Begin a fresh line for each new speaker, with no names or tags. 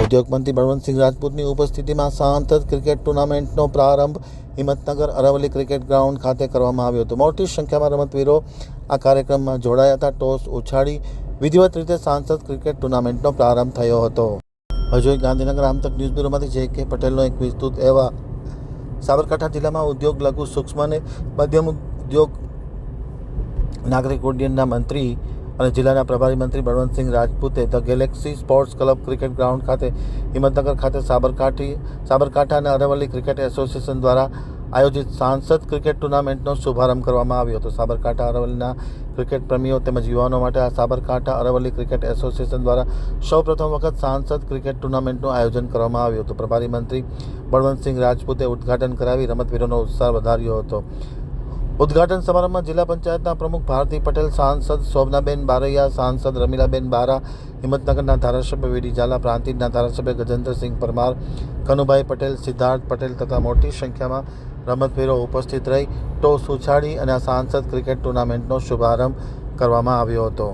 ઉદ્યોગ મંત્રી બળવંતસિંહ રાજપૂતની ઉપસ્થિતિમાં સાંસદ ક્રિકેટ ટુર્નામેન્ટનો પ્રારંભ હિંમતનગર અરવલ્લી ક્રિકેટ ગ્રાઉન્ડ ખાતે કરવામાં આવ્યો હતો. મોટી સંખ્યામાં રમતવીરો આ કાર્યક્રમમાં જોડાયા હતા. ટોસ ઉછાળી વિધિવત રીતે સાંસદ ક્રિકેટ ટુર્નામેન્ટનો પ્રારંભ થયો હતો. હજુ ગાંધીનગર આમતક ન્યૂઝ બ્યુરોમાંથી જે.કે. પટેલનો એક વિસ્તૃત અહેવાલ. સાબરકાંઠા જિલ્લામાં ઉદ્યોગ, લઘુ, સૂક્ષ્મ અને મધ્યમ ઉદ્યોગ નાગરિક ઉડ્ડયનના મંત્રી અને જિલ્લાના પ્રભારી મંત્રી બળવંતસિંહ રાજપૂતે the galaxy sports club cricket ground ખાતે હિંમતનગર ખાતે સાબરકાંઠા અને અરવલ્લી ક્રિકેટ એસોસિએશન દ્વારા આયોજિત સાંસદ ક્રિકેટ ટુર્નામેન્ટનો શુભારંભ કરવામાં આવ્યો હતો. સાબરકાંઠા અરવલ્લીના ક્રિકેટ પ્રેમીઓ તેમજ યુવાનો માટે આ સાબરકાંઠા અરવલ્લી ક્રિકેટ એસોસિએશન દ્વારા સૌપ્રથમ વખત સાંસદ ક્રિકેટ ટુર્નામેન્ટનું આયોજન કરવામાં આવ્યું હતું. પ્રભારી મંત્રી બળવંતસિંહ રાજપૂતે ઉદ્ઘાટન કરાવી રમતવીરોનો ઉત્સાહ વધાર્યો હતો. ઉદ્ઘાટન સમારંભમાં જિલ્લા પંચાયતના પ્રમુખ ભારતી પટેલ, સાંસદ શોભનાબેન બારૈયા, સાંસદ રમીલાબેન બારા, હિંમતનગરના ધારાસભ્ય વીડી ઝાલા, પ્રાંતિજના ધારાસભ્ય ગજેન્દ્રસિંહ પરમાર, કનુભાઈ પટેલ, સિદ્ધાર્થ પટેલ તથા મોટી સંખ્યામાં રમતવીરો ઉપસ્થિત રહી ટોસ ઉછાળી અને આ સાંસદ ક્રિકેટ ટુર્નામેન્ટનો શુભારંભ કરવામાં આવ્યો હતો.